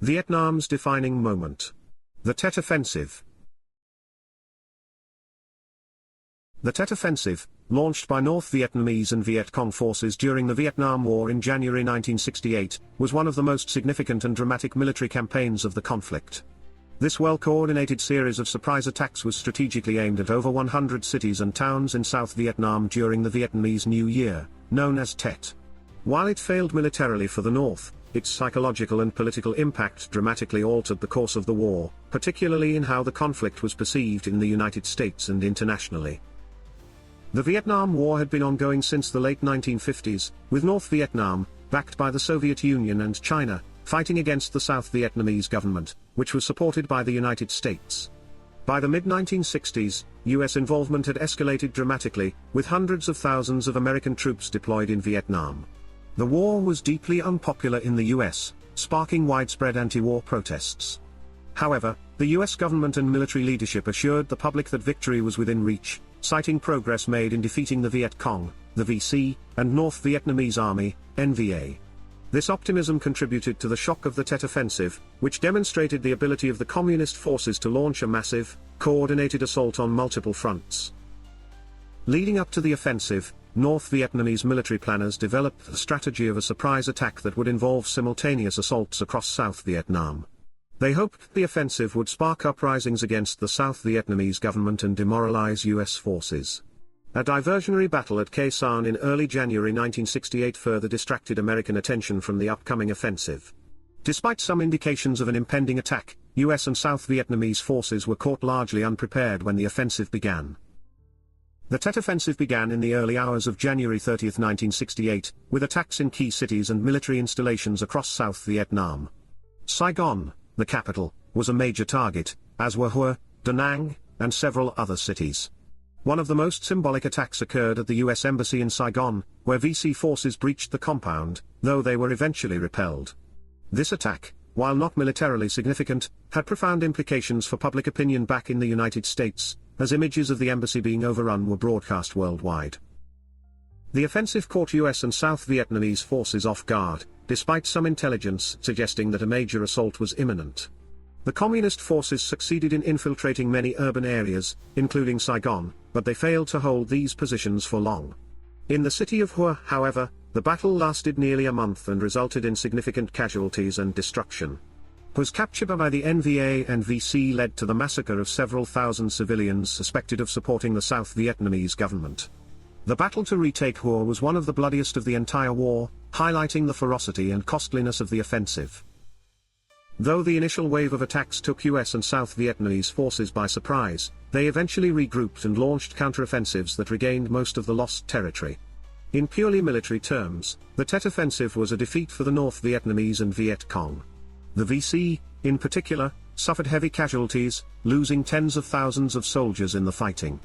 Vietnam's defining moment. The Tet Offensive. The Tet Offensive, launched by North Vietnamese and Viet Cong forces during the Vietnam War in January 1968, was one of the most significant and dramatic military campaigns of the conflict. This well-coordinated series of surprise attacks was strategically aimed at over 100 cities and towns in South Vietnam during the Vietnamese New Year, known as Tet. While it failed militarily for the North, its psychological and political impact dramatically altered the course of the war, particularly in how the conflict was perceived in the United States and internationally. The Vietnam War had been ongoing since the late 1950s, with North Vietnam, backed by the Soviet Union and China, fighting against the South Vietnamese government, which was supported by the United States. By the mid-1960s, US involvement had escalated dramatically, with hundreds of thousands of American troops deployed in Vietnam. The war was deeply unpopular in the US, sparking widespread anti-war protests. However, the US government and military leadership assured the public that victory was within reach, citing progress made in defeating the Viet Cong, the VC, and North Vietnamese Army, NVA. This optimism contributed to the shock of the Tet Offensive, which demonstrated the ability of the Communist forces to launch a massive, coordinated assault on multiple fronts. Leading up to the offensive, North Vietnamese military planners developed the strategy of a surprise attack that would involve simultaneous assaults across South Vietnam. They hoped the offensive would spark uprisings against the South Vietnamese government and demoralize US forces. A diversionary battle at Khe Sanh in early January 1968 further distracted American attention from the upcoming offensive. Despite some indications of an impending attack, US and South Vietnamese forces were caught largely unprepared when the offensive began. The Tet Offensive began in the early hours of January 30, 1968, with attacks in key cities and military installations across South Vietnam. Saigon, the capital, was a major target, as were Hue, Da Nang, and several other cities. One of the most symbolic attacks occurred at the US Embassy in Saigon, where VC forces breached the compound, though they were eventually repelled. This attack, while not militarily significant, had profound implications for public opinion back in the United States, as images of the embassy being overrun were broadcast worldwide. The offensive caught US and South Vietnamese forces off guard, despite some intelligence suggesting that a major assault was imminent. The Communist forces succeeded in infiltrating many urban areas, including Saigon, but they failed to hold these positions for long. In the city of Hue, however, the battle lasted nearly a month and resulted in significant casualties and destruction. Hue's capture by the NVA and VC led to the massacre of several thousand civilians suspected of supporting the South Vietnamese government. The battle to retake Hue was one of the bloodiest of the entire war, highlighting the ferocity and costliness of the offensive. Though the initial wave of attacks took US and South Vietnamese forces by surprise, they eventually regrouped and launched counteroffensives that regained most of the lost territory. In purely military terms, the Tet Offensive was a defeat for the North Vietnamese and Viet Cong. The VC, in particular, suffered heavy casualties, losing tens of thousands of soldiers in the fighting.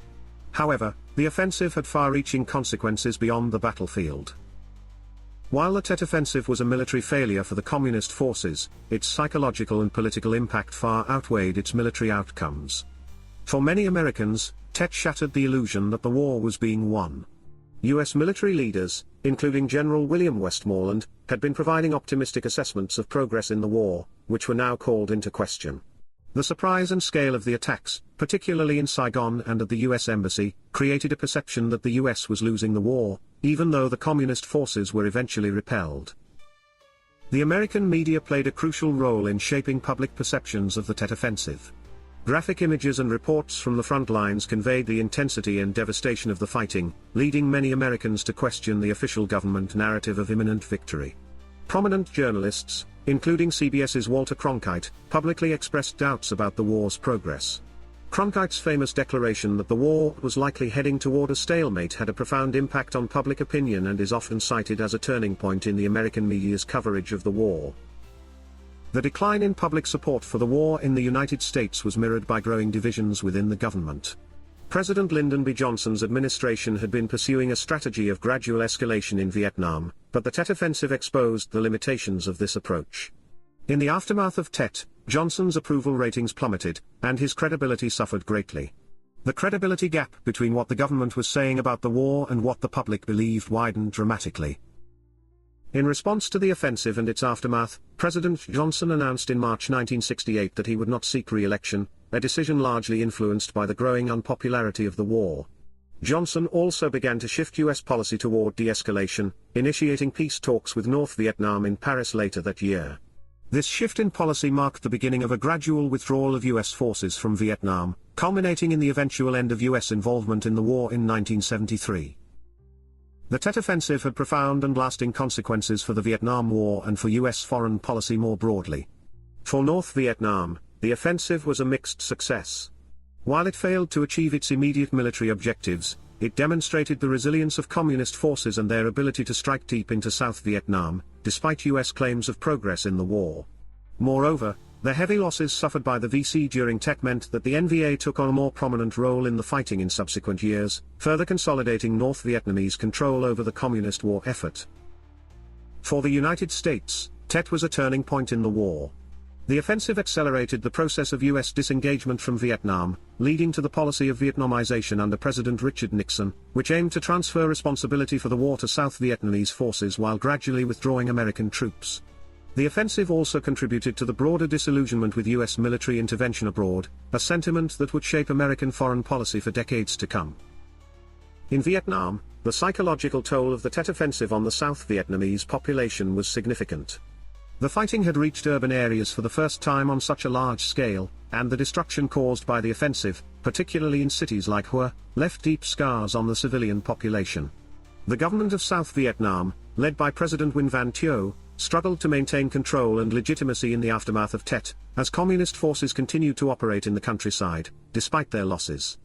However, the offensive had far-reaching consequences beyond the battlefield. While the Tet Offensive was a military failure for the Communist forces, its psychological and political impact far outweighed its military outcomes. For many Americans, Tet shattered the illusion that the war was being won. US military leaders, including General William Westmoreland, had been providing optimistic assessments of progress in the war, which were now called into question. The surprise and scale of the attacks, particularly in Saigon and at the US Embassy, created a perception that the US was losing the war, even though the Communist forces were eventually repelled. The American media played a crucial role in shaping public perceptions of the Tet Offensive. Graphic images and reports from the front lines conveyed the intensity and devastation of the fighting, leading many Americans to question the official government narrative of imminent victory. Prominent journalists, including CBS's Walter Cronkite, publicly expressed doubts about the war's progress. Cronkite's famous declaration that the war was likely heading toward a stalemate had a profound impact on public opinion and is often cited as a turning point in the American media's coverage of the war. The decline in public support for the war in the United States was mirrored by growing divisions within the government. President Lyndon B. Johnson's administration had been pursuing a strategy of gradual escalation in Vietnam, but the Tet Offensive exposed the limitations of this approach. In the aftermath of Tet, Johnson's approval ratings plummeted, and his credibility suffered greatly. The credibility gap between what the government was saying about the war and what the public believed widened dramatically. In response to the offensive and its aftermath, President Johnson announced in March 1968 that he would not seek re-election, a decision largely influenced by the growing unpopularity of the war. Johnson also began to shift U.S. policy toward de-escalation, initiating peace talks with North Vietnam in Paris later that year. This shift in policy marked the beginning of a gradual withdrawal of U.S. forces from Vietnam, culminating in the eventual end of U.S. involvement in the war in 1973. The Tet Offensive had profound and lasting consequences for the Vietnam War and for U.S. foreign policy more broadly. For North Vietnam, the offensive was a mixed success. While it failed to achieve its immediate military objectives, it demonstrated the resilience of communist forces and their ability to strike deep into South Vietnam, despite U.S. claims of progress in the war. Moreover, the heavy losses suffered by the VC during Tet meant that the NVA took on a more prominent role in the fighting in subsequent years, further consolidating North Vietnamese control over the communist war effort. For the United States, Tet was a turning point in the war. The offensive accelerated the process of U.S. disengagement from Vietnam, leading to the policy of Vietnamization under President Richard Nixon, which aimed to transfer responsibility for the war to South Vietnamese forces while gradually withdrawing American troops. The offensive also contributed to the broader disillusionment with U.S. military intervention abroad, a sentiment that would shape American foreign policy for decades to come. In Vietnam, the psychological toll of the Tet Offensive on the South Vietnamese population was significant. The fighting had reached urban areas for the first time on such a large scale, and the destruction caused by the offensive, particularly in cities like Hue, left deep scars on the civilian population. The government of South Vietnam, led by President Nguyen Van Thieu, struggled to maintain control and legitimacy in the aftermath of Tet, as communist forces continued to operate in the countryside, despite their losses.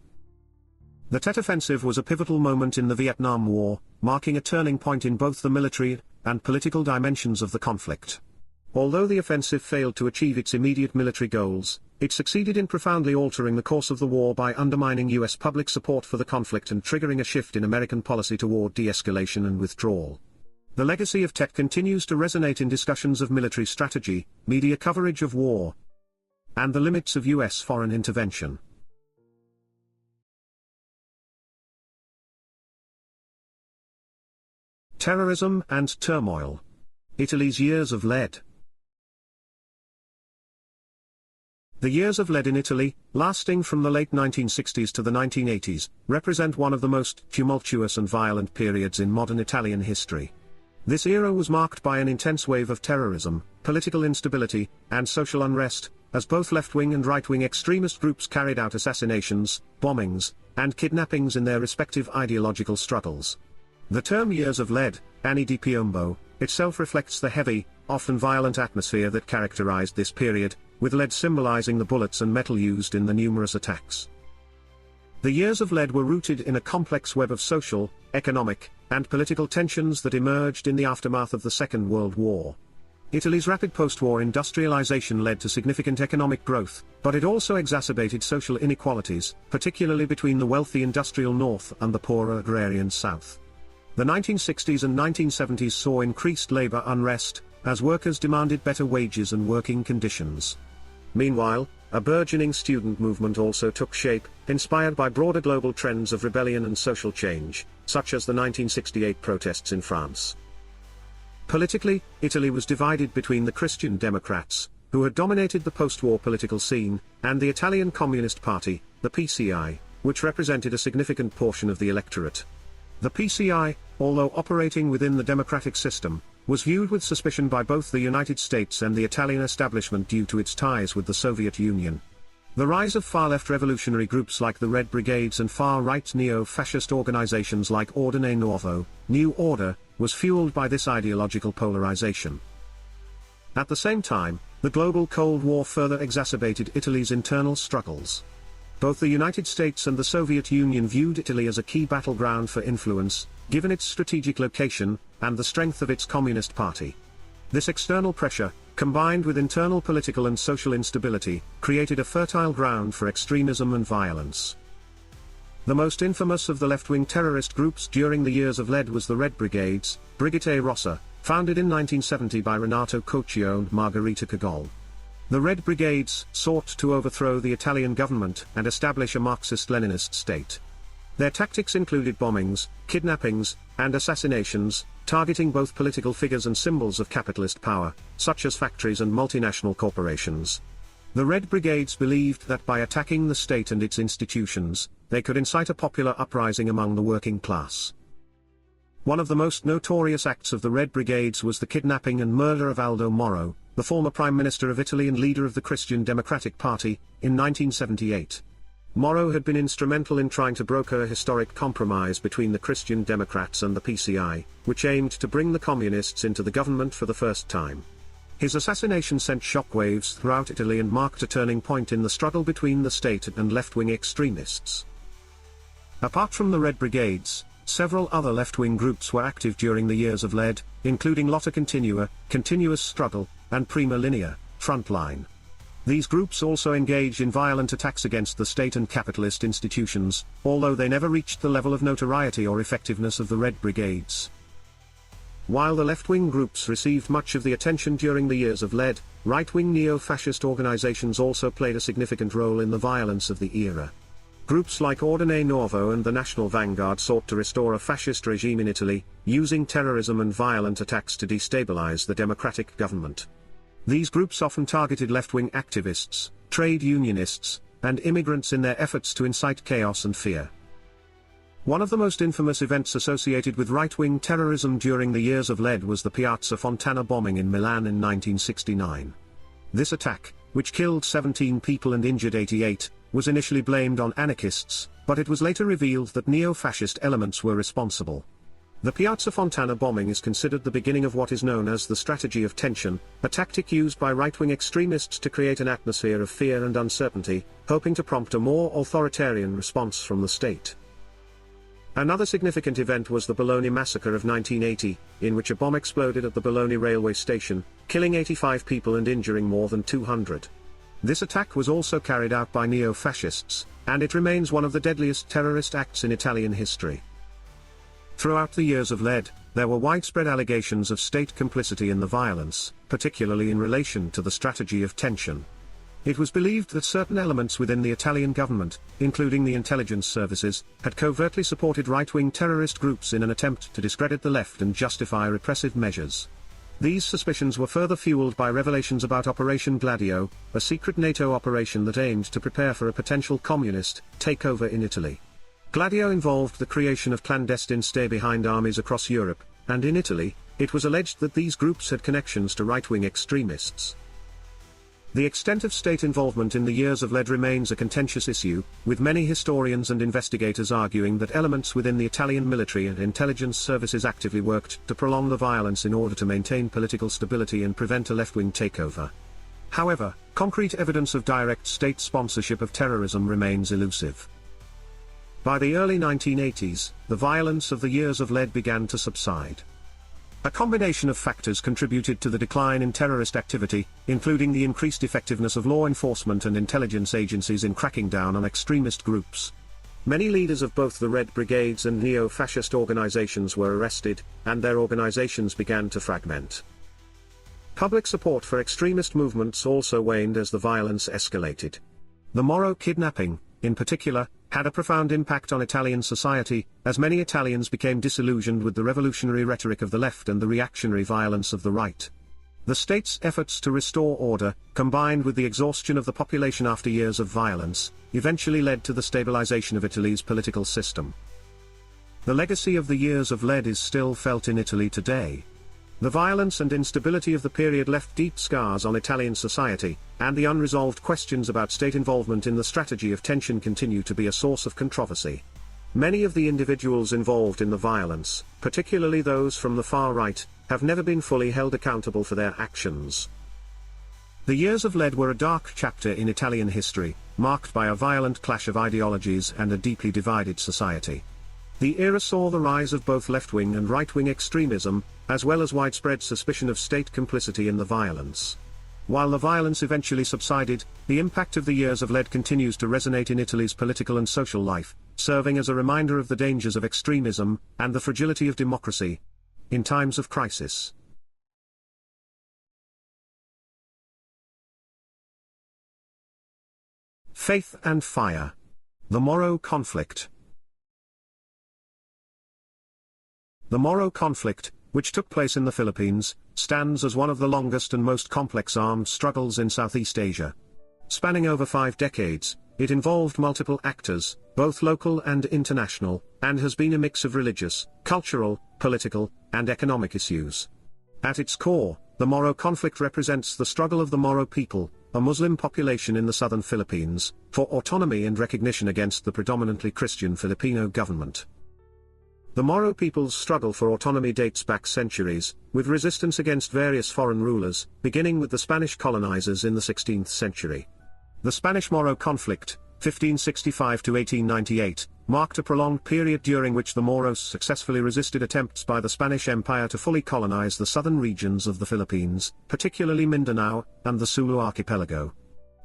The Tet Offensive was a pivotal moment in the Vietnam War, marking a turning point in both the military and political dimensions of the conflict. Although the offensive failed to achieve its immediate military goals, it succeeded in profoundly altering the course of the war by undermining U.S. public support for the conflict and triggering a shift in American policy toward de-escalation and withdrawal. The legacy of Tet continues to resonate in discussions of military strategy, media coverage of war, and the limits of U.S. foreign intervention. Terrorism and turmoil. Italy's years of lead. The years of lead in Italy, lasting from the late 1960s to the 1980s, represent one of the most tumultuous and violent periods in modern Italian history. This era was marked by an intense wave of terrorism, political instability, and social unrest, as both left-wing and right-wing extremist groups carried out assassinations, bombings, and kidnappings in their respective ideological struggles. The term Years of Lead, Anni di Piombo, itself reflects the heavy, often violent atmosphere that characterized this period, with lead symbolizing the bullets and metal used in the numerous attacks. The Years of Lead were rooted in a complex web of social, economic, and political tensions that emerged in the aftermath of the Second World War. Italy's rapid post-war industrialization led to significant economic growth, but it also exacerbated social inequalities, particularly between the wealthy industrial North and the poorer agrarian South. The 1960s and 1970s saw increased labor unrest, as workers demanded better wages and working conditions. Meanwhile, a burgeoning student movement also took shape, inspired by broader global trends of rebellion and social change, such as the 1968 protests in France. Politically, Italy was divided between the Christian Democrats, who had dominated the post-war political scene, and the Italian Communist Party, the PCI, which represented a significant portion of the electorate. The PCI, although operating within the democratic system, was viewed with suspicion by both the United States and the Italian establishment due to its ties with the Soviet Union. The rise of far-left revolutionary groups like the Red Brigades and far-right neo-fascist organizations like Ordine Nuovo, New Order, was fueled by this ideological polarization. At the same time, the global Cold War further exacerbated Italy's internal struggles. Both the United States and the Soviet Union viewed Italy as a key battleground for influence, given its strategic location, and the strength of its Communist Party. This external pressure, combined with internal political and social instability, created a fertile ground for extremism and violence. The most infamous of the left-wing terrorist groups during the Years of Lead was the Red Brigades, Brigate Rossa, founded in 1970 by Renato Coccio and Margherita Cagol. The Red Brigades sought to overthrow the Italian government and establish a Marxist-Leninist state. Their tactics included bombings, kidnappings, and assassinations, targeting both political figures and symbols of capitalist power, such as factories and multinational corporations. The Red Brigades believed that by attacking the state and its institutions, they could incite a popular uprising among the working class. One of the most notorious acts of the Red Brigades was the kidnapping and murder of Aldo Moro, the former Prime Minister of Italy and leader of the Christian Democratic Party, in 1978. Moro had been instrumental in trying to broker a historic compromise between the Christian Democrats and the PCI, which aimed to bring the communists into the government for the first time. His assassination sent shockwaves throughout Italy and marked a turning point in the struggle between the state and left-wing extremists. Apart from the Red Brigades, several other left-wing groups were active during the years of lead, including Lotta Continua, Continuous Struggle, and Prima Linea, Frontline. These groups also engaged in violent attacks against the state and capitalist institutions, although they never reached the level of notoriety or effectiveness of the Red Brigades. While the left-wing groups received much of the attention during the years of lead, right-wing neo-fascist organizations also played a significant role in the violence of the era. Groups like Ordine Nuovo and the National Vanguard sought to restore a fascist regime in Italy, using terrorism and violent attacks to destabilize the democratic government. These groups often targeted left-wing activists, trade unionists, and immigrants in their efforts to incite chaos and fear. One of the most infamous events associated with right-wing terrorism during the years of lead was the Piazza Fontana bombing in Milan in 1969. This attack, which killed 17 people and injured 88, was initially blamed on anarchists, but it was later revealed that neo-fascist elements were responsible. The Piazza Fontana bombing is considered the beginning of what is known as the strategy of tension, a tactic used by right-wing extremists to create an atmosphere of fear and uncertainty, hoping to prompt a more authoritarian response from the state. Another significant event was the Bologna massacre of 1980, in which a bomb exploded at the Bologna railway station, killing 85 people and injuring more than 200. This attack was also carried out by neo-fascists, and it remains one of the deadliest terrorist acts in Italian history. Throughout the years of lead, there were widespread allegations of state complicity in the violence, particularly in relation to the strategy of tension. It was believed that certain elements within the Italian government, including the intelligence services, had covertly supported right-wing terrorist groups in an attempt to discredit the left and justify repressive measures. These suspicions were further fueled by revelations about Operation Gladio, a secret NATO operation that aimed to prepare for a potential communist takeover in Italy. Gladio involved the creation of clandestine stay-behind armies across Europe, and in Italy, it was alleged that these groups had connections to right-wing extremists. The extent of state involvement in the years of lead remains a contentious issue, with many historians and investigators arguing that elements within the Italian military and intelligence services actively worked to prolong the violence in order to maintain political stability and prevent a left-wing takeover. However, concrete evidence of direct state sponsorship of terrorism remains elusive. By the early 1980s, the violence of the years of lead began to subside. A combination of factors contributed to the decline in terrorist activity, including the increased effectiveness of law enforcement and intelligence agencies in cracking down on extremist groups. Many leaders of both the Red Brigades and neo-fascist organizations were arrested, and their organizations began to fragment. Public support for extremist movements also waned as the violence escalated. The Moro kidnapping, in particular, had a profound impact on Italian society, as many Italians became disillusioned with the revolutionary rhetoric of the left and the reactionary violence of the right. The state's efforts to restore order, combined with the exhaustion of the population after years of violence, eventually led to the stabilization of Italy's political system. The legacy of the years of lead is still felt in Italy today. The violence and instability of the period left deep scars on Italian society, and the unresolved questions about state involvement in the strategy of tension continue to be a source of controversy. Many of the individuals involved in the violence, particularly those from the far right, have never been fully held accountable for their actions. The years of lead were a dark chapter in Italian history, marked by a violent clash of ideologies and a deeply divided society. The era saw the rise of both left-wing and right-wing extremism, as well as widespread suspicion of state complicity in the violence. While the violence eventually subsided, the impact of the years of lead continues to resonate in Italy's political and social life, serving as a reminder of the dangers of extremism, and the fragility of democracy in times of crisis. Faith and fire. The Moro conflict. The Moro conflict, which took place in the Philippines, stands as one of the longest and most complex armed struggles in Southeast Asia. Spanning over 5 decades, it involved multiple actors, both local and international, and has been a mix of religious, cultural, political, and economic issues. At its core, the Moro conflict represents the struggle of the Moro people, a Muslim population in the southern Philippines, for autonomy and recognition against the predominantly Christian Filipino government. The Moro people's struggle for autonomy dates back centuries, with resistance against various foreign rulers, beginning with the Spanish colonizers in the 16th century. The Spanish-Moro conflict, 1565 to 1898, marked a prolonged period during which the Moros successfully resisted attempts by the Spanish Empire to fully colonize the southern regions of the Philippines, particularly Mindanao and the Sulu archipelago.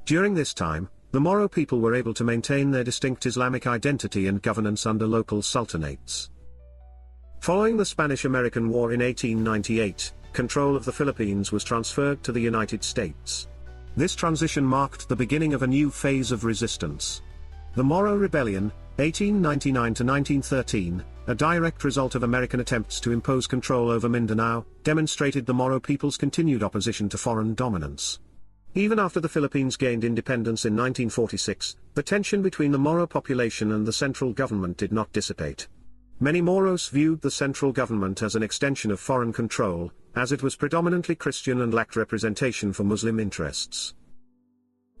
During this time, the Moro people were able to maintain their distinct Islamic identity and governance under local sultanates. Following the Spanish-American War in 1898, control of the Philippines was transferred to the United States. This transition marked the beginning of a new phase of resistance. The Moro Rebellion, 1899 to 1913, a direct result of American attempts to impose control over Mindanao, demonstrated the Moro people's continued opposition to foreign dominance. Even after the Philippines gained independence in 1946, the tension between the Moro population and the central government did not dissipate. Many Moros viewed the central government as an extension of foreign control, as it was predominantly Christian and lacked representation for Muslim interests.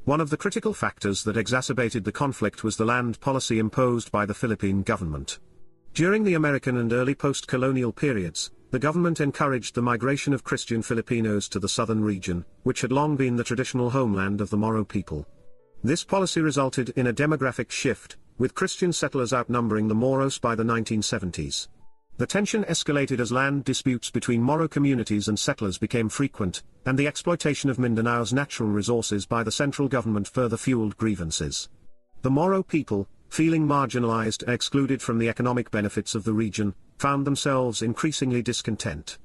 One of the critical factors that exacerbated the conflict was the land policy imposed by the Philippine government. During the American and early post-colonial periods, the government encouraged the migration of Christian Filipinos to the southern region, which had long been the traditional homeland of the Moro people. This policy resulted in a demographic shift, with Christian settlers outnumbering the Moros by the 1970s. The tension escalated as land disputes between Moro communities and settlers became frequent, and the exploitation of Mindanao's natural resources by the central government further fueled grievances. The Moro people, feeling marginalized and excluded from the economic benefits of the region, found themselves increasingly discontent.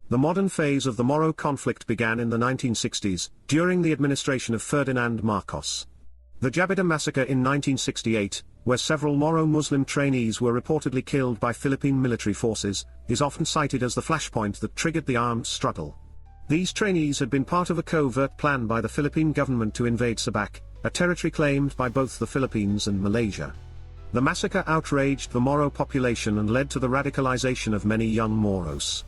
The modern phase of the Moro conflict began in the 1960s, during the administration of Ferdinand Marcos. The Jabida massacre in 1968, where several Moro Muslim trainees were reportedly killed by Philippine military forces, is often cited as the flashpoint that triggered the armed struggle. These trainees had been part of a covert plan by the Philippine government to invade Sabak, a territory claimed by both the Philippines and Malaysia. The massacre outraged the Moro population and led to the radicalization of many young Moros.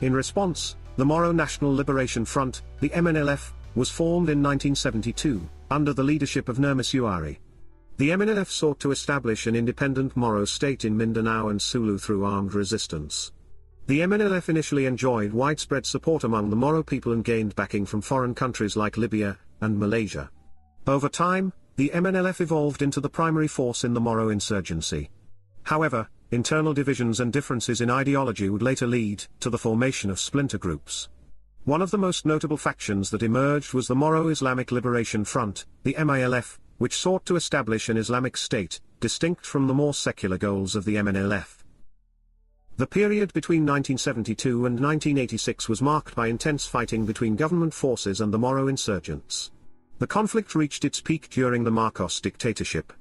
In response, the Moro National Liberation Front, the MNLF, was formed in 1972, under the leadership of Nurmis Uari. The MNLF sought to establish an independent Moro state in Mindanao and Sulu through armed resistance. The MNLF initially enjoyed widespread support among the Moro people and gained backing from foreign countries like Libya and Malaysia. Over time, the MNLF evolved into the primary force in the Moro insurgency. However, internal divisions and differences in ideology would later lead to the formation of splinter groups. One of the most notable factions that emerged was the Moro Islamic Liberation Front, the MILF, which sought to establish an Islamic state, distinct from the more secular goals of the MNLF. The period between 1972 and 1986 was marked by intense fighting between government forces and the Moro insurgents. The conflict reached its peak during the Marcos dictatorship.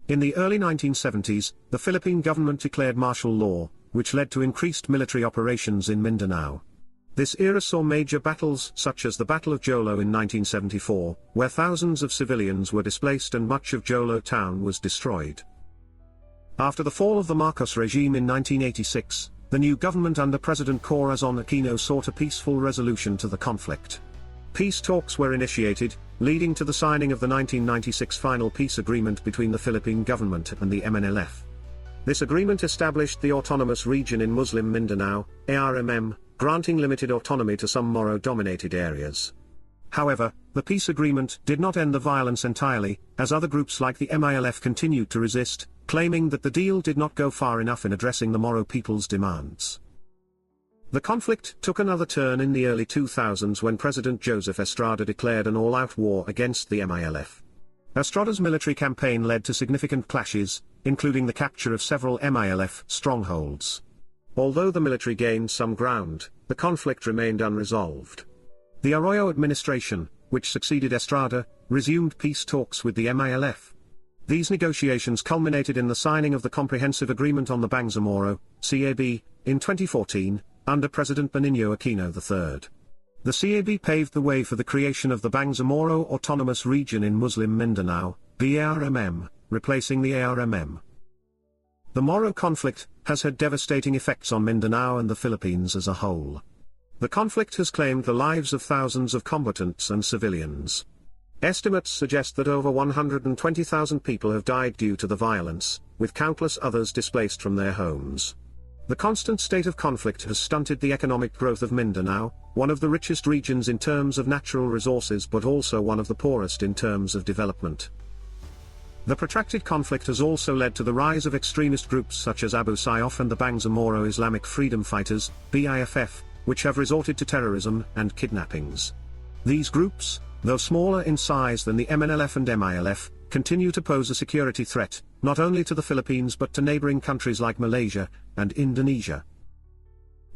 In the early 1970s, the Philippine government declared martial law, which led to increased military operations in Mindanao. This era saw major battles such as the Battle of Jolo in 1974, where thousands of civilians were displaced and much of Jolo town was destroyed. After the fall of the Marcos regime in 1986, the new government under President Corazon Aquino sought a peaceful resolution to the conflict. Peace talks were initiated, leading to the signing of the 1996 final peace agreement between the Philippine government and the MNLF. This agreement established the Autonomous Region in Muslim Mindanao, ARMM, granting limited autonomy to some Moro-dominated areas. However, the peace agreement did not end the violence entirely, as other groups like the MILF continued to resist, claiming that the deal did not go far enough in addressing the Moro people's demands. The conflict took another turn in the early 2000s when President Joseph Estrada declared an all-out war against the MILF. Estrada's military campaign led to significant clashes, including the capture of several MILF strongholds. Although the military gained some ground, the conflict remained unresolved. The Arroyo administration, which succeeded Estrada, resumed peace talks with the MILF. These negotiations culminated in the signing of the Comprehensive Agreement on the Bangsamoro, CAB, in 2014, under President Benigno Aquino III. The CAB paved the way for the creation of the Bangsamoro Autonomous Region in Muslim Mindanao, BARMM, replacing the ARMM. The Moro conflict has had devastating effects on Mindanao and the Philippines as a whole. The conflict has claimed the lives of thousands of combatants and civilians. Estimates suggest that over 120,000 people have died due to the violence, with countless others displaced from their homes. The constant state of conflict has stunted the economic growth of Mindanao, one of the richest regions in terms of natural resources but also one of the poorest in terms of development. The protracted conflict has also led to the rise of extremist groups such as Abu Sayyaf and the Bangsamoro Islamic Freedom Fighters, BIFF, which have resorted to terrorism and kidnappings. These groups, though smaller in size than the MNLF and MILF, continue to pose a security threat, not only to the Philippines but to neighboring countries like Malaysia and Indonesia.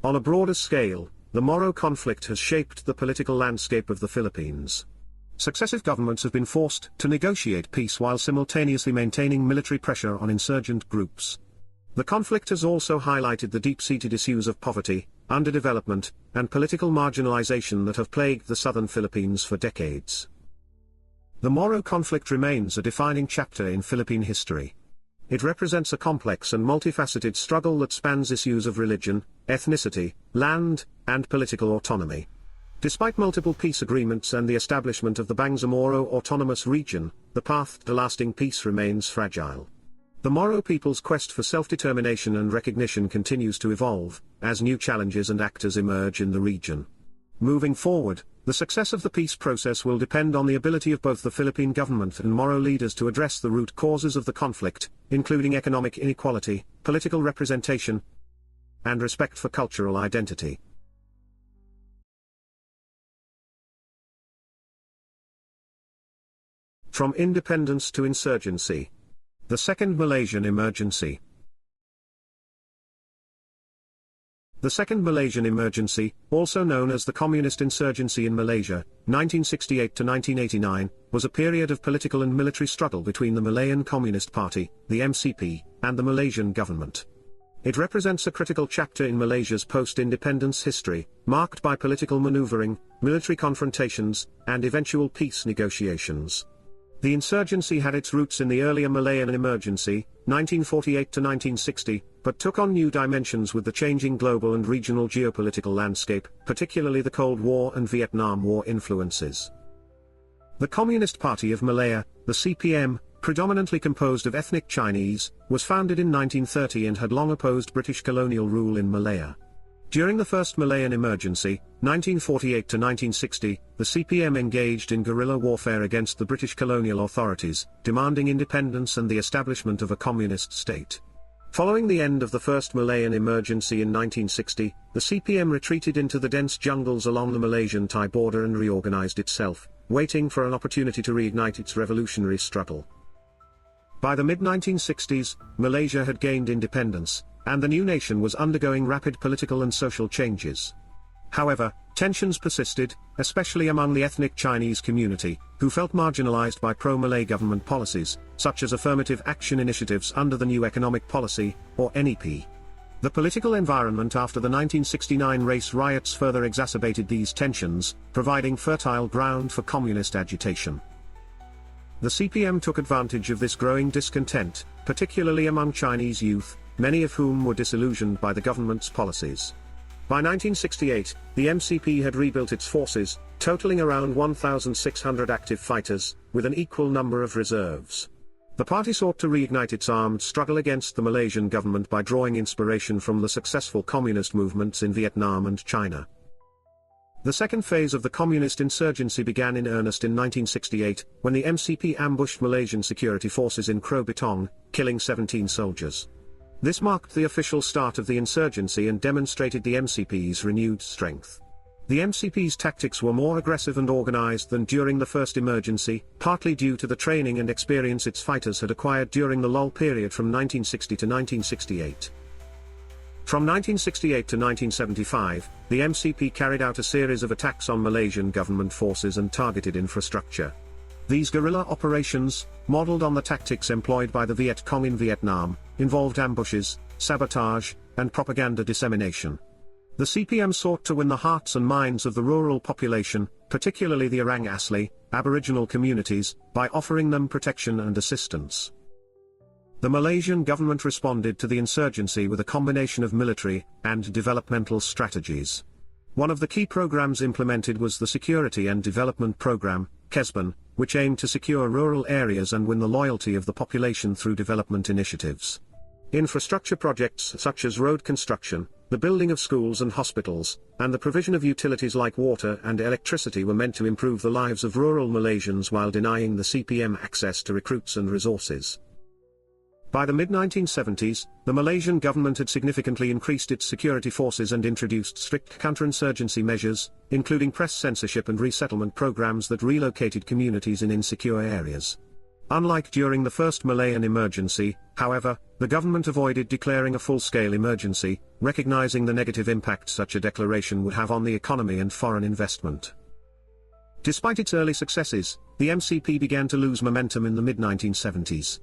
On a broader scale, the Moro conflict has shaped the political landscape of the Philippines. Successive governments have been forced to negotiate peace while simultaneously maintaining military pressure on insurgent groups. The conflict has also highlighted the deep-seated issues of poverty, underdevelopment, and political marginalization that have plagued the southern Philippines for decades. The Moro conflict remains a defining chapter in Philippine history. It represents a complex and multifaceted struggle that spans issues of religion, ethnicity, land, and political autonomy. Despite multiple peace agreements and the establishment of the Bangsamoro Autonomous Region, the path to lasting peace remains fragile. The Moro people's quest for self-determination and recognition continues to evolve, as new challenges and actors emerge in the region. Moving forward, the success of the peace process will depend on the ability of both the Philippine government and Moro leaders to address the root causes of the conflict, including economic inequality, political representation, and respect for cultural identity. From independence to insurgency. The Second Malaysian Emergency. The Second Malaysian Emergency, also known as the Communist Insurgency in Malaysia, 1968 to 1989, was a period of political and military struggle between the Malayan Communist Party, the MCP, and the Malaysian government. It represents a critical chapter in Malaysia's post-independence history, marked by political maneuvering, military confrontations, and eventual peace negotiations. The insurgency had its roots in the earlier Malayan Emergency, 1948 to 1960, but took on new dimensions with the changing global and regional geopolitical landscape, particularly the Cold War and Vietnam War influences. The Communist Party of Malaya, the CPM, predominantly composed of ethnic Chinese, was founded in 1930 and had long opposed British colonial rule in Malaya. During the First Malayan Emergency, 1948 to 1960, the CPM engaged in guerrilla warfare against the British colonial authorities, demanding independence and the establishment of a communist state. Following the end of the First Malayan Emergency in 1960, the CPM retreated into the dense jungles along the Malaysian-Thai border and reorganized itself, waiting for an opportunity to reignite its revolutionary struggle. By the mid-1960s, Malaysia had gained independence, and the new nation was undergoing rapid political and social changes. However, tensions persisted, especially among the ethnic Chinese community, who felt marginalized by pro-Malay government policies, such as affirmative action initiatives under the New Economic Policy, or NEP. The political environment after the 1969 race riots further exacerbated these tensions, providing fertile ground for communist agitation. The CPM took advantage of this growing discontent, particularly among Chinese youth, many of whom were disillusioned by the government's policies. By 1968, the MCP had rebuilt its forces, totaling around 1,600 active fighters, with an equal number of reserves. The party sought to reignite its armed struggle against the Malaysian government by drawing inspiration from the successful communist movements in Vietnam and China. The second phase of the communist insurgency began in earnest in 1968, when the MCP ambushed Malaysian security forces in Kro Bitong, killing 17 soldiers. This marked the official start of the insurgency and demonstrated the MCP's renewed strength. The MCP's tactics were more aggressive and organized than during the first emergency, partly due to the training and experience its fighters had acquired during the lull period from 1960 to 1968. From 1968 to 1975, the MCP carried out a series of attacks on Malaysian government forces and targeted infrastructure. These guerrilla operations, modeled on the tactics employed by the Viet Cong in Vietnam, involved ambushes, sabotage, and propaganda dissemination. The CPM sought to win the hearts and minds of the rural population, particularly the Orang Asli, Aboriginal communities, by offering them protection and assistance. The Malaysian government responded to the insurgency with a combination of military and developmental strategies. One of the key programs implemented was the Security and Development Program, KESBAN, which aimed to secure rural areas and win the loyalty of the population through development initiatives. Infrastructure projects such as road construction, the building of schools and hospitals, and the provision of utilities like water and electricity were meant to improve the lives of rural Malaysians while denying the CPM access to recruits and resources. By the mid-1970s, the Malaysian government had significantly increased its security forces and introduced strict counterinsurgency measures, including press censorship and resettlement programs that relocated communities in insecure areas. Unlike during the first Malayan emergency, however, the government avoided declaring a full-scale emergency, recognizing the negative impact such a declaration would have on the economy and foreign investment. Despite its early successes, the MCP began to lose momentum in the mid-1970s.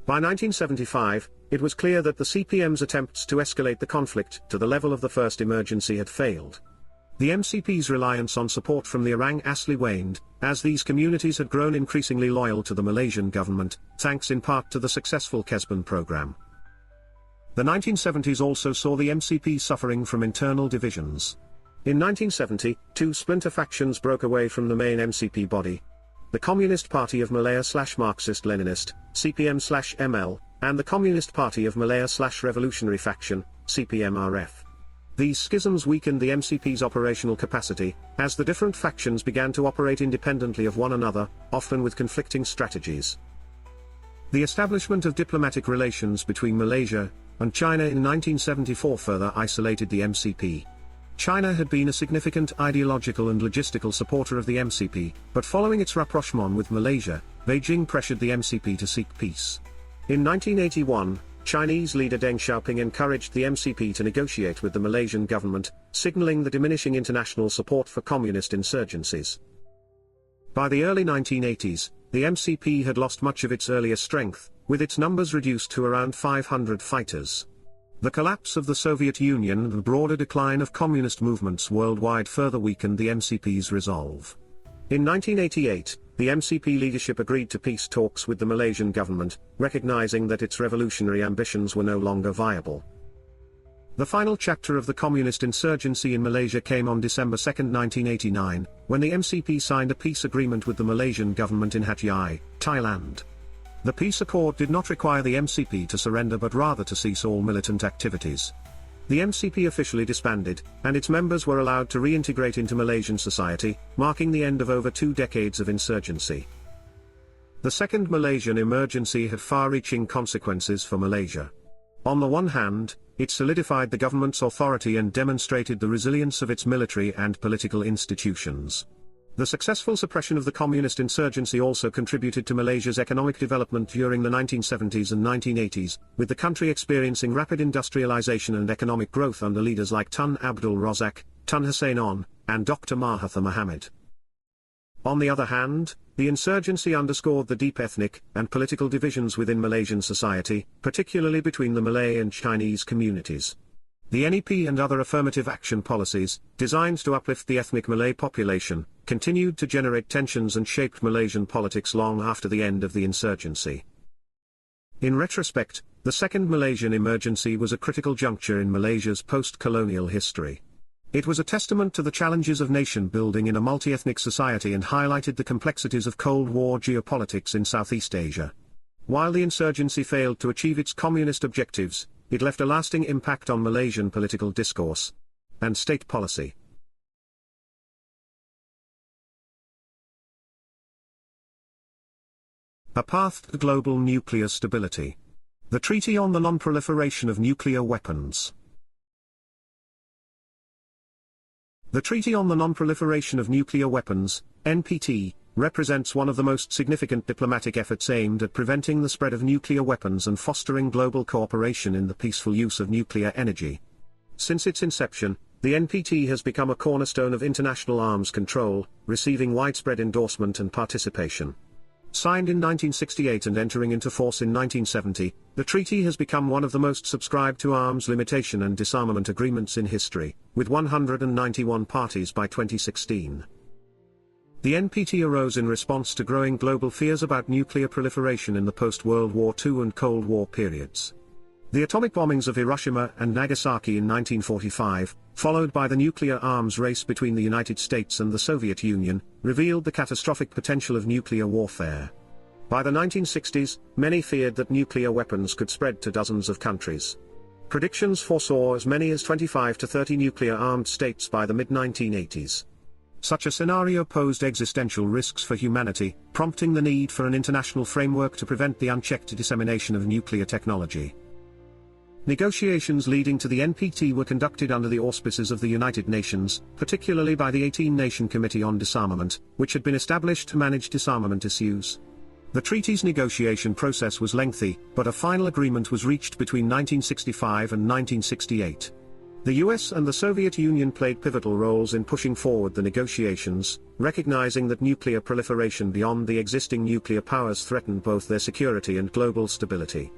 By 1975, it was clear that the CPM's attempts to escalate the conflict to the level of the first emergency had failed. The MCP's reliance on support from the Orang Asli waned, as these communities had grown increasingly loyal to the Malaysian government, thanks in part to the successful KESBAN program. The 1970s also saw the MCP suffering from internal divisions. In 1970, two splinter factions broke away from the main MCP body: the Communist Party of Malaya/Marxist-Leninist, CPM/ML, and the Communist Party of Malaya/Revolutionary Faction, CPM-RF. These schisms weakened the MCP's operational capacity, as the different factions began to operate independently of one another, often with conflicting strategies. The establishment of diplomatic relations between Malaysia and China in 1974 further isolated the MCP. China had been a significant ideological and logistical supporter of the MCP, but following its rapprochement with Malaysia, Beijing pressured the MCP to seek peace. In 1981, Chinese leader Deng Xiaoping encouraged the MCP to negotiate with the Malaysian government, signaling the diminishing international support for communist insurgencies. By the early 1980s, the MCP had lost much of its earlier strength, with its numbers reduced to around 500 fighters. The collapse of the Soviet Union and the broader decline of communist movements worldwide further weakened the MCP's resolve. In 1988, the MCP leadership agreed to peace talks with the Malaysian government, recognizing that its revolutionary ambitions were no longer viable. The final chapter of the communist insurgency in Malaysia came on December 2, 1989, when the MCP signed a peace agreement with the Malaysian government in Hat Yai, Thailand. The peace accord did not require the MCP to surrender but rather to cease all militant activities. The MCP officially disbanded, and its members were allowed to reintegrate into Malaysian society, marking the end of over 2 decades of insurgency. The second Malaysian emergency had far-reaching consequences for Malaysia. On the one hand, it solidified the government's authority and demonstrated the resilience of its military and political institutions. The successful suppression of the communist insurgency also contributed to Malaysia's economic development during the 1970s and 1980s, with the country experiencing rapid industrialization and economic growth under leaders like Tun Abdul Razak, Tun Hussein On, and Dr. Mahathir Mohamad. On the other hand, the insurgency underscored the deep ethnic and political divisions within Malaysian society, particularly between the Malay and Chinese communities. The NEP and other affirmative action policies, designed to uplift the ethnic Malay population, continued to generate tensions and shaped Malaysian politics long after the end of the insurgency. In retrospect, the second Malaysian emergency was a critical juncture in Malaysia's post-colonial history. It was a testament to the challenges of nation-building in a multi-ethnic society and highlighted the complexities of Cold War geopolitics in Southeast Asia. While the insurgency failed to achieve its communist objectives, it left a lasting impact on Malaysian political discourse and state policy. A path to global nuclear stability. The Treaty on the Non-Proliferation of Nuclear Weapons. The Treaty on the Non-Proliferation of Nuclear Weapons, NPT, represents one of the most significant diplomatic efforts aimed at preventing the spread of nuclear weapons and fostering global cooperation in the peaceful use of nuclear energy. Since its inception, the NPT has become a cornerstone of international arms control, receiving widespread endorsement and participation. Signed in 1968 and entering into force in 1970, the treaty has become one of the most subscribed to arms limitation and disarmament agreements in history, with 191 parties by 2016. The NPT arose in response to growing global fears about nuclear proliferation in the post-World War II and Cold War periods. The atomic bombings of Hiroshima and Nagasaki in 1945, followed by the nuclear arms race between the United States and the Soviet Union, revealed the catastrophic potential of nuclear warfare. By the 1960s, many feared that nuclear weapons could spread to dozens of countries. Predictions foresaw as many as 25 to 30 nuclear-armed states by the mid-1980s. Such a scenario posed existential risks for humanity, prompting the need for an international framework to prevent the unchecked dissemination of nuclear technology. Negotiations leading to the NPT were conducted under the auspices of the United Nations, particularly by the 18-Nation Committee on Disarmament, which had been established to manage disarmament issues. The treaty's negotiation process was lengthy, but a final agreement was reached between 1965 and 1968. The US and the Soviet Union played pivotal roles in pushing forward the negotiations, recognizing that nuclear proliferation beyond the existing nuclear powers threatened both their security and global stability.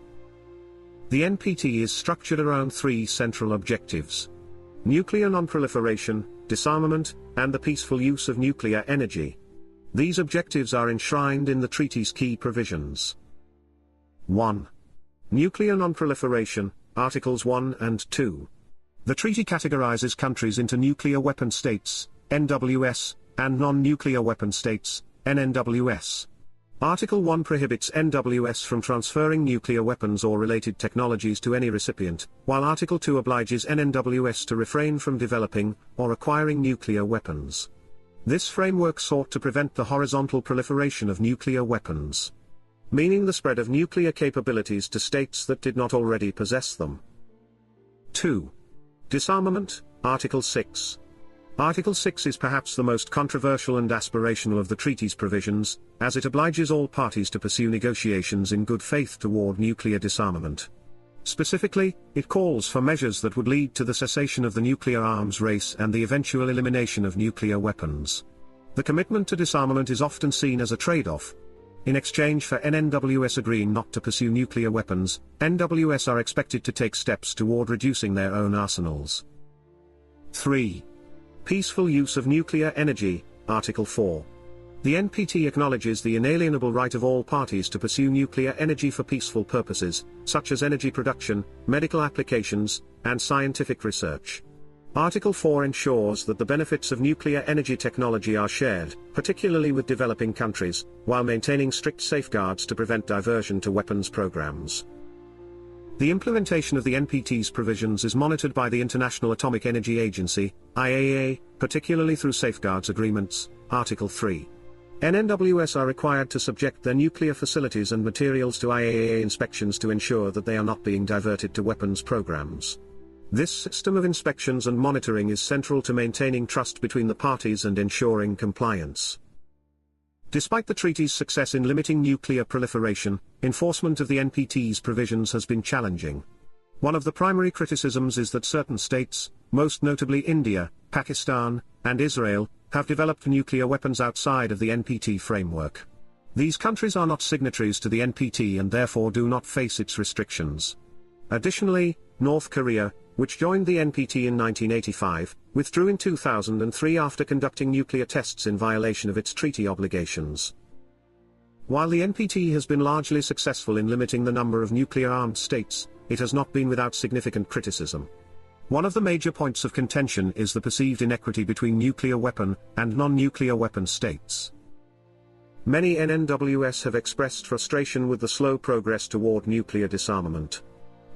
The NPT is structured around three central objectives: nuclear non-proliferation, disarmament, and the peaceful use of nuclear energy. These objectives are enshrined in the treaty's key provisions. 1. Nuclear non-proliferation, Articles 1 and 2. The treaty categorizes countries into nuclear weapon states, NWS, and non-nuclear weapon states, NNWS. Article 1 prohibits NWS from transferring nuclear weapons or related technologies to any recipient, while Article 2 obliges NNWS to refrain from developing or acquiring nuclear weapons. This framework sought to prevent the horizontal proliferation of nuclear weapons, meaning the spread of nuclear capabilities to states that did not already possess them. 2. Disarmament, Article 6. Article 6 is perhaps the most controversial and aspirational of the treaty's provisions, as it obliges all parties to pursue negotiations in good faith toward nuclear disarmament. Specifically, it calls for measures that would lead to the cessation of the nuclear arms race and the eventual elimination of nuclear weapons. The commitment to disarmament is often seen as a trade-off. In exchange for NNWS agreeing not to pursue nuclear weapons, NWS are expected to take steps toward reducing their own arsenals. 3. Peaceful use of nuclear energy, Article 4. The NPT acknowledges the inalienable right of all parties to pursue nuclear energy for peaceful purposes, such as energy production, medical applications, and scientific research. Article 4 ensures that the benefits of nuclear energy technology are shared, particularly with developing countries, while maintaining strict safeguards to prevent diversion to weapons programs. The implementation of the NPT's provisions is monitored by the International Atomic Energy Agency, IAEA, particularly through safeguards agreements, Article 3. NNWS are required to subject their nuclear facilities and materials to IAEA inspections to ensure that they are not being diverted to weapons programs. This system of inspections and monitoring is central to maintaining trust between the parties and ensuring compliance. Despite the treaty's success in limiting nuclear proliferation, enforcement of the NPT's provisions has been challenging. One of the primary criticisms is that certain states, most notably India, Pakistan, and Israel, have developed nuclear weapons outside of the NPT framework. These countries are not signatories to the NPT and therefore do not face its restrictions. Additionally, North Korea, which joined the NPT in 1985, withdrew in 2003 after conducting nuclear tests in violation of its treaty obligations. While the NPT has been largely successful in limiting the number of nuclear-armed states, it has not been without significant criticism. One of the major points of contention is the perceived inequity between nuclear weapon and non-nuclear weapon states. Many NNWS have expressed frustration with the slow progress toward nuclear disarmament.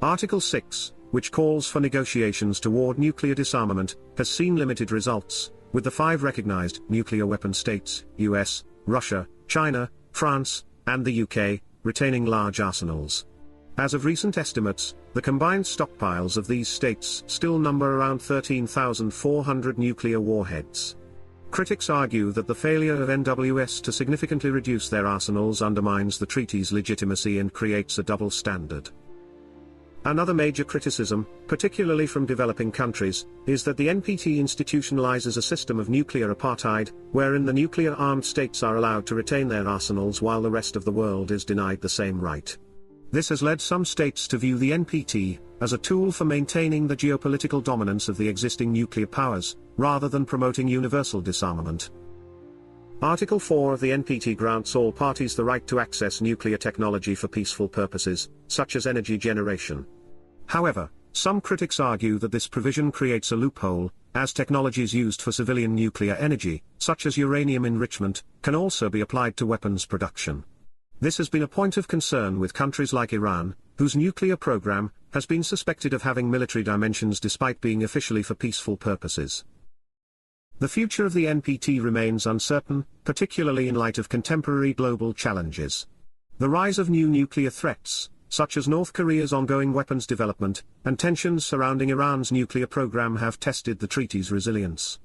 Article 6, which calls for negotiations toward nuclear disarmament, has seen limited results, with the 5 recognized nuclear weapon states, US, Russia, China, France, and the UK, retaining large arsenals. As of recent estimates, the combined stockpiles of these states still number around 13,400 nuclear warheads. Critics argue that the failure of NWS to significantly reduce their arsenals undermines the treaty's legitimacy and creates a double standard. Another major criticism, particularly from developing countries, is that the NPT institutionalizes a system of nuclear apartheid, wherein the nuclear-armed states are allowed to retain their arsenals while the rest of the world is denied the same right. This has led some states to view the NPT as a tool for maintaining the geopolitical dominance of the existing nuclear powers, rather than promoting universal disarmament. Article 4 of the NPT grants all parties the right to access nuclear technology for peaceful purposes, such as energy generation. However, some critics argue that this provision creates a loophole, as technologies used for civilian nuclear energy, such as uranium enrichment, can also be applied to weapons production. This has been a point of concern with countries like Iran, whose nuclear program has been suspected of having military dimensions despite being officially for peaceful purposes. The future of the NPT remains uncertain, particularly in light of contemporary global challenges. The rise of new nuclear threats, such as North Korea's ongoing weapons development, and tensions surrounding Iran's nuclear program have tested the treaty's resilience.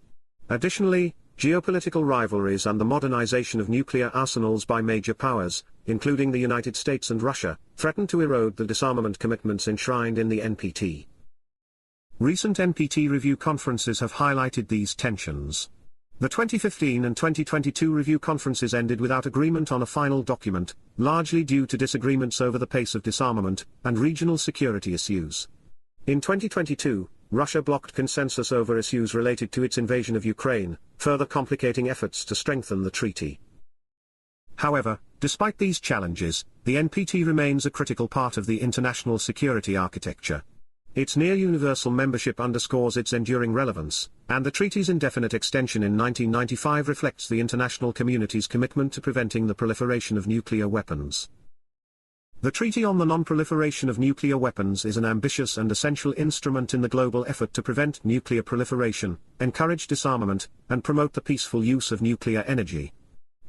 Additionally, geopolitical rivalries and the modernization of nuclear arsenals by major powers, including the United States and Russia, threaten to erode the disarmament commitments enshrined in the NPT. Recent NPT review conferences have highlighted these tensions. The 2015 and 2022 review conferences ended without agreement on a final document, largely due to disagreements over the pace of disarmament and regional security issues. In 2022, Russia blocked consensus over issues related to its invasion of Ukraine, further complicating efforts to strengthen the treaty. However, despite these challenges, the NPT remains a critical part of the international security architecture. Its near-universal membership underscores its enduring relevance, and the treaty's indefinite extension in 1995 reflects the international community's commitment to preventing the proliferation of nuclear weapons. The Treaty on the Non-Proliferation of Nuclear Weapons is an ambitious and essential instrument in the global effort to prevent nuclear proliferation, encourage disarmament, and promote the peaceful use of nuclear energy.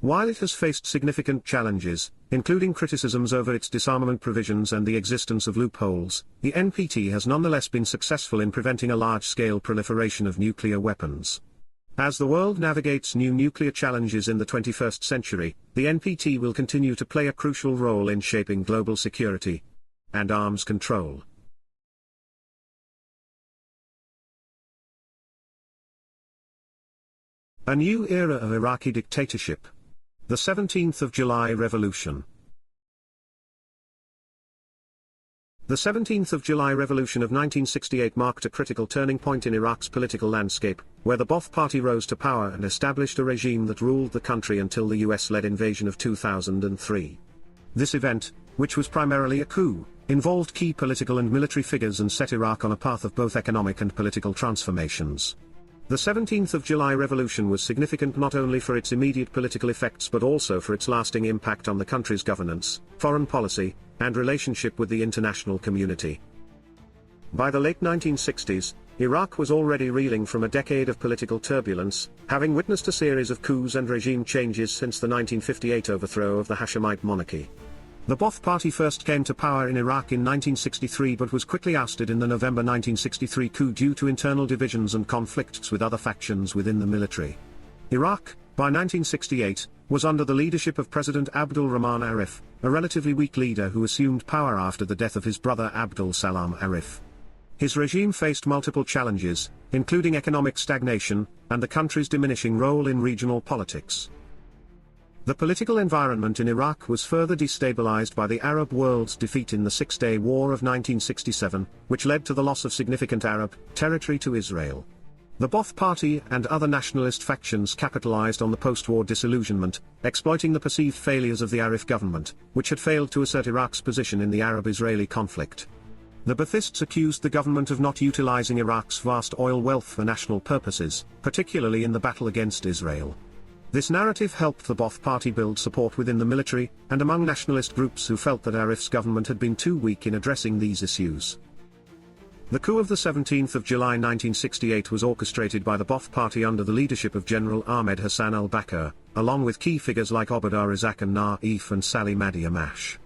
While it has faced significant challenges, including criticisms over its disarmament provisions and the existence of loopholes, the NPT has nonetheless been successful in preventing a large-scale proliferation of nuclear weapons. As the world navigates new nuclear challenges in the 21st century, the NPT will continue to play a crucial role in shaping global security and arms control. A new era of Iraqi dictatorship. The 17th of July Revolution. The 17th of July Revolution of 1968 marked a critical turning point in Iraq's political landscape, where the Ba'ath Party rose to power and established a regime that ruled the country until the US-led invasion of 2003. This event, which was primarily a coup, involved key political and military figures and set Iraq on a path of both economic and political transformations. The 17th of July Revolution was significant not only for its immediate political effects but also for its lasting impact on the country's governance, foreign policy, and relationship with the international community. By the late 1960s, Iraq was already reeling from a decade of political turbulence, having witnessed a series of coups and regime changes since the 1958 overthrow of the Hashemite monarchy. The Ba'ath Party first came to power in Iraq in 1963 but was quickly ousted in the November 1963 coup due to internal divisions and conflicts with other factions within the military. Iraq, by 1968, was under the leadership of President Abdul Rahman Arif, a relatively weak leader who assumed power after the death of his brother Abdul Salam Arif. His regime faced multiple challenges, including economic stagnation, and the country's diminishing role in regional politics. The political environment in Iraq was further destabilized by the Arab world's defeat in the Six-Day War of 1967, which led to the loss of significant Arab territory to Israel. The Ba'ath Party and other nationalist factions capitalized on the post-war disillusionment, exploiting the perceived failures of the Arif government, which had failed to assert Iraq's position in the Arab-Israeli conflict. The Baathists accused the government of not utilizing Iraq's vast oil wealth for national purposes, particularly in the battle against Israel. This narrative helped the Ba'ath Party build support within the military, and among nationalist groups who felt that Arif's government had been too weak in addressing these issues. The coup of the 17th of July 1968 was orchestrated by the Ba'ath Party under the leadership of General Ahmed Hassan al-Bakr, along with key figures like Obad ar-Razzaq and Naif and Salih Mahdi Amash.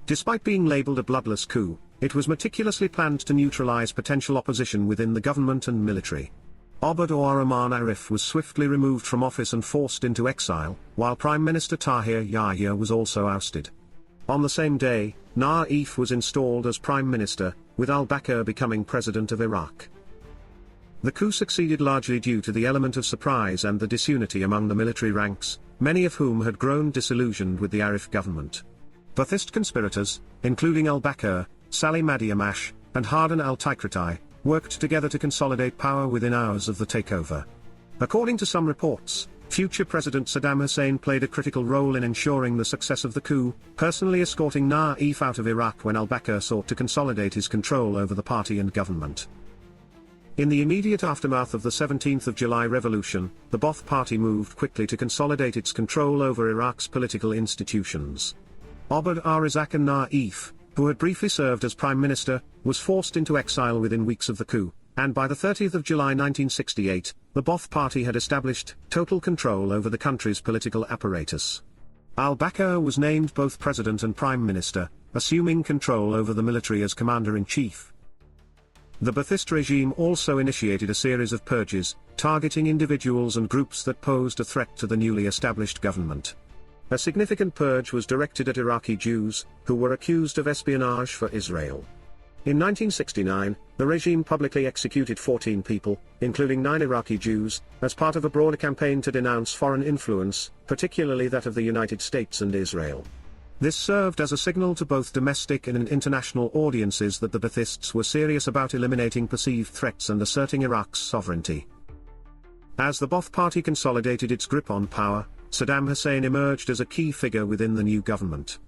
Despite being labeled a bloodless coup, it was meticulously planned to neutralize potential opposition within the government and military. Obad ar-Rahman Arif was swiftly removed from office and forced into exile, while Prime Minister Tahir Yahya was also ousted. On the same day, Naif was installed as Prime Minister, with al-Bakr becoming president of Iraq. The coup succeeded largely due to the element of surprise and the disunity among the military ranks, many of whom had grown disillusioned with the Arif government. Ba'athist conspirators, including al-Bakr, Salih Madiamash, and Hardan al-Tikriti, worked together to consolidate power within hours of the takeover. According to some reports, future President Saddam Hussein played a critical role in ensuring the success of the coup, personally escorting Naif out of Iraq when al-Bakr sought to consolidate his control over the party and government. In the immediate aftermath of the 17th of July revolution, the Ba'ath Party moved quickly to consolidate its control over Iraq's political institutions. Abd ar-Razzaq an-Naif, who had briefly served as prime minister, was forced into exile within weeks of the coup, and by the 30th of July 1968, the Ba'ath Party had established total control over the country's political apparatus. Al-Bakr was named both president and prime minister, assuming control over the military as commander-in-chief. The Ba'athist regime also initiated a series of purges, targeting individuals and groups that posed a threat to the newly established government. A significant purge was directed at Iraqi Jews, who were accused of espionage for Israel. In 1969, the regime publicly executed 14 people, including 9 Iraqi Jews, as part of a broader campaign to denounce foreign influence, particularly that of the United States and Israel. This served as a signal to both domestic and international audiences that the Ba'athists were serious about eliminating perceived threats and asserting Iraq's sovereignty. As the Ba'ath Party consolidated its grip on power, Saddam Hussein emerged as a key figure within the new government.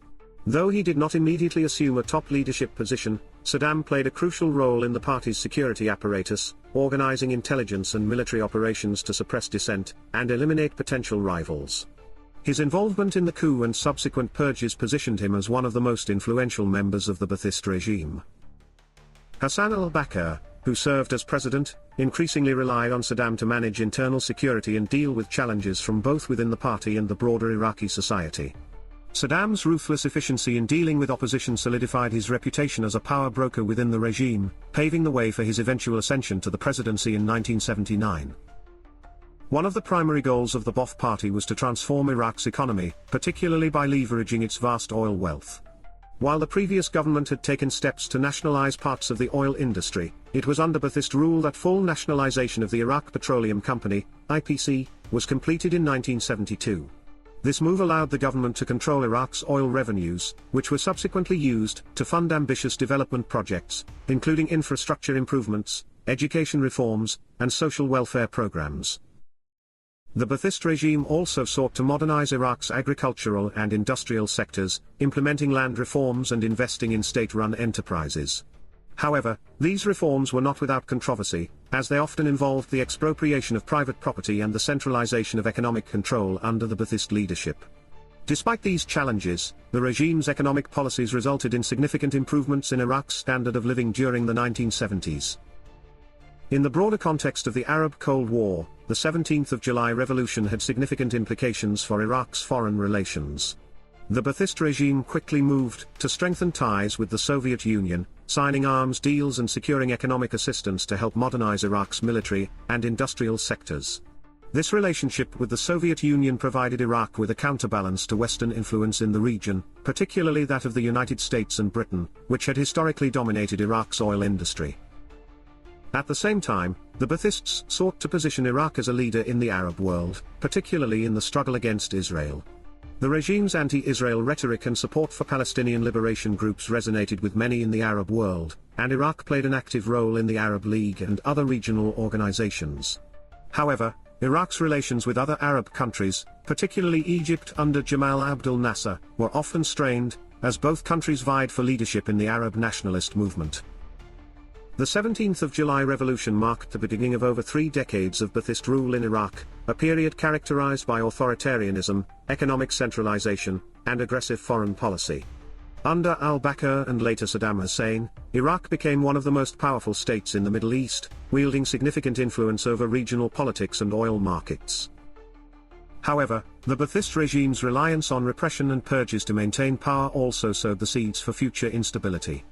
Though he did not immediately assume a top leadership position, Saddam played a crucial role in the party's security apparatus, organizing intelligence and military operations to suppress dissent and eliminate potential rivals. His involvement in the coup and subsequent purges positioned him as one of the most influential members of the Ba'athist regime. Hassan al-Bakr, who served as president, increasingly relied on Saddam to manage internal security and deal with challenges from both within the party and the broader Iraqi society. Saddam's ruthless efficiency in dealing with opposition solidified his reputation as a power broker within the regime, paving the way for his eventual ascension to the presidency in 1979. One of the primary goals of the Ba'ath Party was to transform Iraq's economy, particularly by leveraging its vast oil wealth. While the previous government had taken steps to nationalize parts of the oil industry, it was under Ba'athist rule that full nationalization of the Iraq Petroleum Company, IPC, was completed in 1972. This move allowed the government to control Iraq's oil revenues, which were subsequently used to fund ambitious development projects, including infrastructure improvements, education reforms, and social welfare programs. The Ba'athist regime also sought to modernize Iraq's agricultural and industrial sectors, implementing land reforms and investing in state-run enterprises. However, these reforms were not without controversy, as they often involved the expropriation of private property and the centralization of economic control under the Ba'athist leadership. Despite these challenges, the regime's economic policies resulted in significant improvements in Iraq's standard of living during the 1970s. In the broader context of the Arab Cold War, the 17th of July revolution had significant implications for Iraq's foreign relations. The Ba'athist regime quickly moved to strengthen ties with the Soviet Union, signing arms deals and securing economic assistance to help modernize Iraq's military and industrial sectors. This relationship with the Soviet Union provided Iraq with a counterbalance to Western influence in the region, particularly that of the United States and Britain, which had historically dominated Iraq's oil industry. At the same time, the Ba'athists sought to position Iraq as a leader in the Arab world, particularly in the struggle against Israel. The regime's anti-Israel rhetoric and support for Palestinian liberation groups resonated with many in the Arab world, and Iraq played an active role in the Arab League and other regional organizations. However, Iraq's relations with other Arab countries, particularly Egypt under Jamal Abdel Nasser, were often strained, as both countries vied for leadership in the Arab nationalist movement. The 17th of July revolution marked the beginning of over 3 decades of Ba'athist rule in Iraq, a period characterized by authoritarianism, economic centralization, and aggressive foreign policy. Under al-Bakr and later Saddam Hussein, Iraq became one of the most powerful states in the Middle East, wielding significant influence over regional politics and oil markets. However, the Ba'athist regime's reliance on repression and purges to maintain power also sowed the seeds for future instability.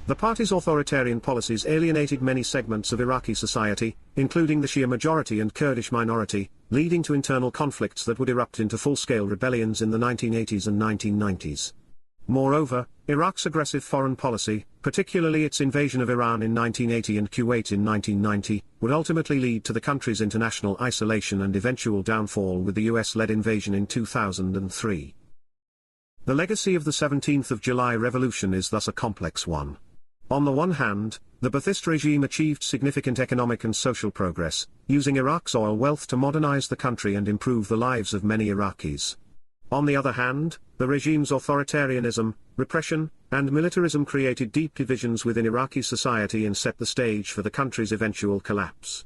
The party's authoritarian policies alienated many segments of Iraqi society, including the Shia majority and Kurdish minority, leading to internal conflicts that would erupt into full-scale rebellions in the 1980s and 1990s. Moreover, Iraq's aggressive foreign policy, particularly its invasion of Iran in 1980 and Kuwait in 1990, would ultimately lead to the country's international isolation and eventual downfall with the US-led invasion in 2003. The legacy of the 17th of July revolution is thus a complex one. On the one hand, the Ba'athist regime achieved significant economic and social progress, using Iraq's oil wealth to modernize the country and improve the lives of many Iraqis. On the other hand, the regime's authoritarianism, repression, and militarism created deep divisions within Iraqi society and set the stage for the country's eventual collapse.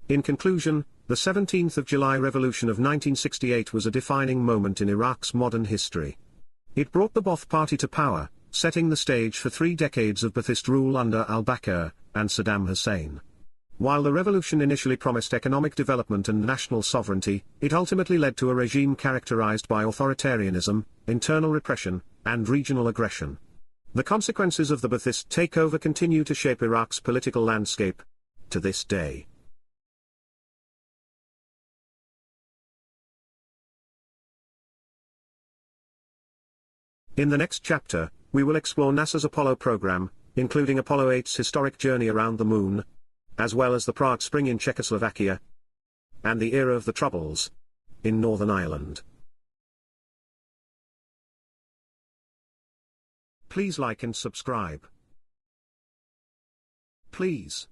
In conclusion, the 17th of July revolution of 1968 was a defining moment in Iraq's modern history. It brought the Ba'ath Party to power, setting the stage for 3 decades of Ba'athist rule under al-Bakr and Saddam Hussein. While the revolution initially promised economic development and national sovereignty, it ultimately led to a regime characterized by authoritarianism, internal repression, and regional aggression. The consequences of the Ba'athist takeover continue to shape Iraq's political landscape to this day. In the next chapter, we will explore NASA's Apollo program, including Apollo 8's historic journey around the Moon, as well as the Prague Spring in Czechoslovakia, and the era of the Troubles in Northern Ireland. Please like and subscribe. Please.